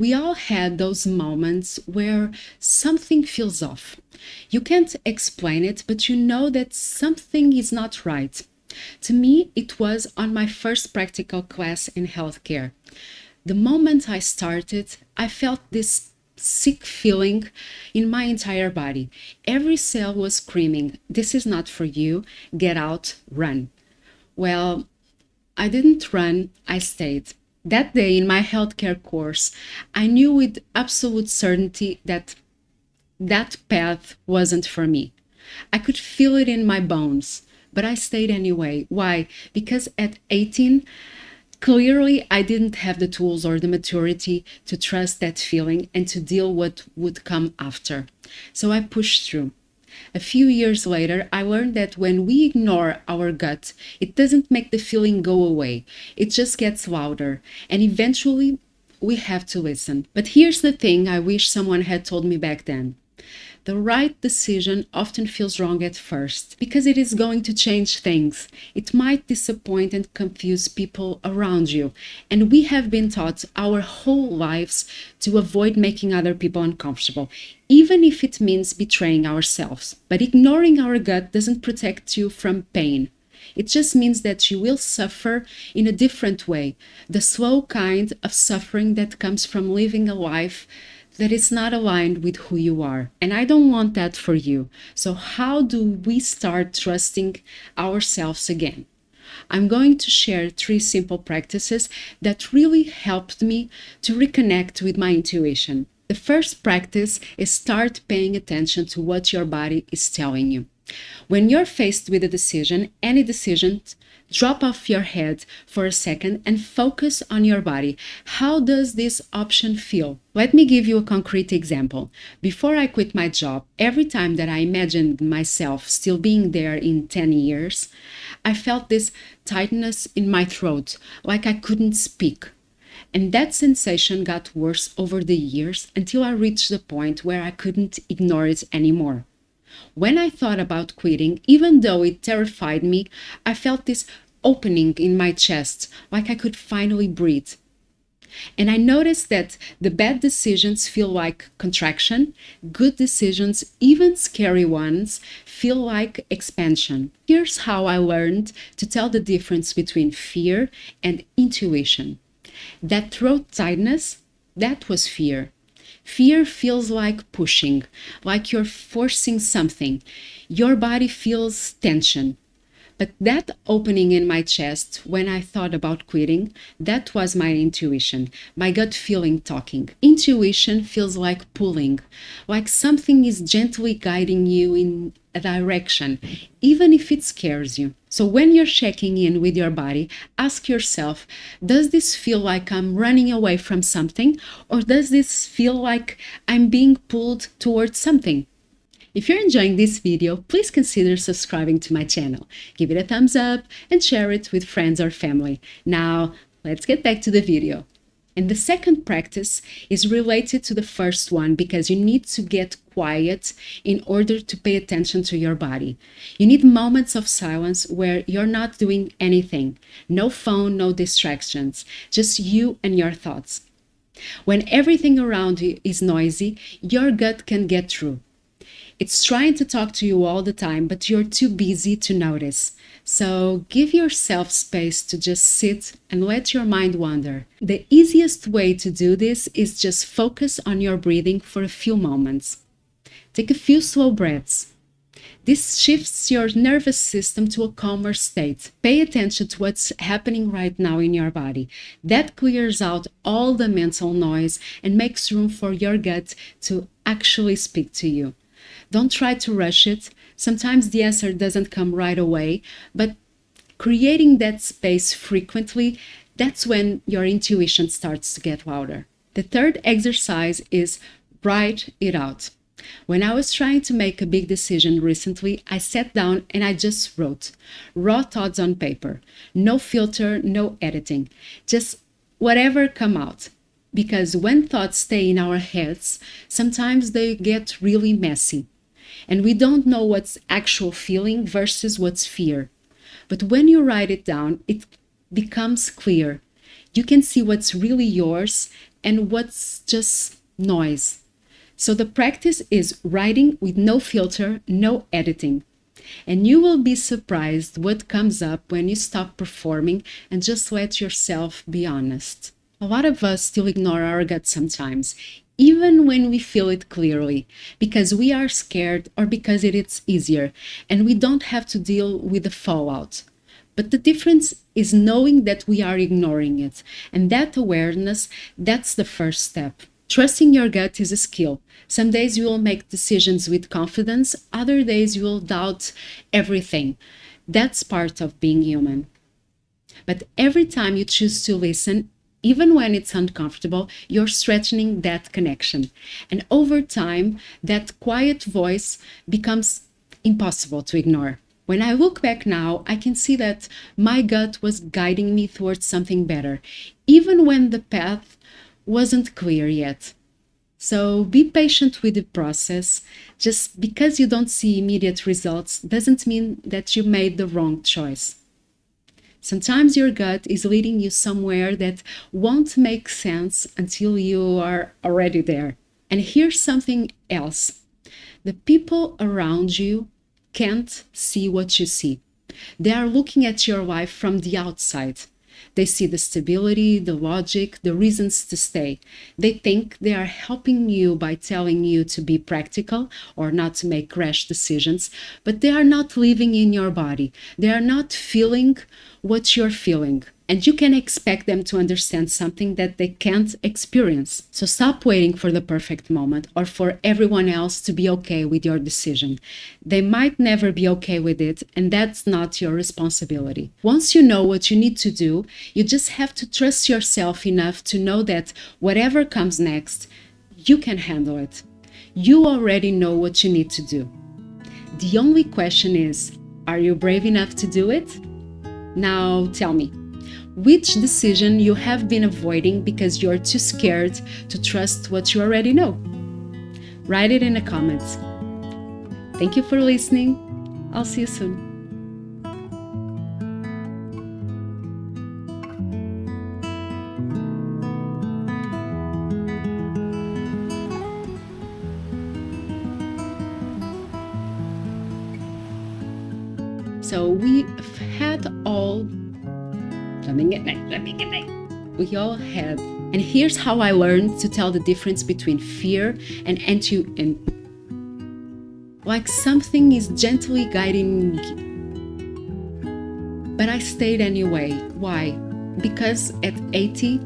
We all had those moments where something feels off. You can't explain it, but you know that something is not right. To me, it was on my first practical class in healthcare. The moment I started, I felt this sick feeling in my entire body. Every cell was screaming, "This is not for you, get out, run." Well, I didn't run, I stayed. That day in my healthcare course, I knew with absolute certainty that that path wasn't for me. I could feel it in my bones, but I stayed anyway. Why? Because at 18, clearly I didn't have the tools or the maturity to trust that feeling and to deal what would come after. So I pushed through. A few years later, I learned that when we ignore our gut, it doesn't make the feeling go away. It just gets louder. And eventually, we have to listen. But here's the thing I wish someone had told me back then. The right decision often feels wrong at first because it is going to change things. It might disappoint and confuse people around you. And we have been taught our whole lives to avoid making other people uncomfortable, even if it means betraying ourselves. But ignoring our gut doesn't protect you from pain. It just means that you will suffer in a different way, the slow kind of suffering that comes from living a life that is not aligned with who you are. And I don't want that for you. So, how do we start trusting ourselves again? I'm going to share 3 simple practices that really helped me to reconnect with my intuition. The first practice is start paying attention to what your body is telling you. When you're faced with a decision, any decision, drop off your head for a second and focus on your body. How does this option feel? Let me give you a concrete example. Before I quit my job, every time that I imagined myself still being there in 10 years, I felt this tightness in my throat, like I couldn't speak. And that sensation got worse over the years until I reached the point where I couldn't ignore it anymore. When I thought about quitting, even though it terrified me, I felt this opening in my chest, like I could finally breathe. And I noticed that the bad decisions feel like contraction, good decisions, even scary ones, feel like expansion. Here's how I learned to tell the difference between fear and intuition. That throat tightness, that was fear. Fear feels like pushing, like you're forcing something. Your body feels tension. But that opening in my chest when I thought about quitting, that was my intuition, my gut feeling talking. Intuition feels like pulling, like something is gently guiding you in a direction, even if it scares you. So when you're checking in with your body, ask yourself, does this feel like I'm running away from something, or does this feel like I'm being pulled towards something? If you're enjoying this video, please consider subscribing to my channel. Give it a thumbs up and share it with friends or family. Now, let's get back to the video. And the second practice is related to the first one because you need to get quiet in order to pay attention to your body. You need moments of silence where you're not doing anything. No phone, no distractions, just you and your thoughts. When everything around you is noisy, your gut can get through. It's trying to talk to you all the time, but you're too busy to notice. So give yourself space to just sit and let your mind wander. The easiest way to do this is just focus on your breathing for a few moments. Take a few slow breaths. This shifts your nervous system to a calmer state. Pay attention to what's happening right now in your body. That clears out all the mental noise and makes room for your gut to actually speak to you. Don't try to rush it. Sometimes the answer doesn't come right away, but creating that space frequently, that's when your intuition starts to get louder. The third exercise is write it out. When I was trying to make a big decision recently, I sat down and I just wrote raw thoughts on paper. No filter, no editing. Just whatever come out. Because when thoughts stay in our heads, sometimes they get really messy. And we don't know what's actual feeling versus what's fear. But when you write it down, it becomes clear. You can see what's really yours and what's just noise. So the practice is writing with no filter, no editing. And you will be surprised what comes up when you stop performing and just let yourself be honest. A lot of us still ignore our gut sometimes, even when we feel it clearly, because we are scared or because it is easier and we don't have to deal with the fallout. But the difference is knowing that we are ignoring it. And that awareness, that's the first step. Trusting your gut is a skill. Some days you will make decisions with confidence, other days you will doubt everything. That's part of being human. But every time you choose to listen, even when it's uncomfortable, you're strengthening that connection. And over time, that quiet voice becomes impossible to ignore. When I look back now, I can see that my gut was guiding me towards something better, even when the path wasn't clear yet. So be patient with the process. Just because you don't see immediate results doesn't mean that you made the wrong choice. Sometimes your gut is leading you somewhere that won't make sense until you are already there. And here's something else. The people around you can't see what you see. They are looking at your life from the outside. They see the stability, the logic, the reasons to stay. They think they are helping you by telling you to be practical or not to make rash decisions, but they are not living in your body. They are not feeling what you're feeling. And you can expect them to understand something that they can't experience. So stop waiting for the perfect moment or for everyone else to be okay with your decision. They might never be okay with it, and that's not your responsibility. Once you know what you need to do, you just have to trust yourself enough to know that whatever comes next, you can handle it. You already know what you need to do. The only question is, are you brave enough to do it? Now tell me, which decision you have been avoiding because you're too scared to trust what you already know? Write it in the comments. Thank you for listening. I'll see you soon. So we've had all we all had. And here's how I learned to tell the difference between fear and like something is gently guiding me. But I stayed anyway. Why? Because at 80,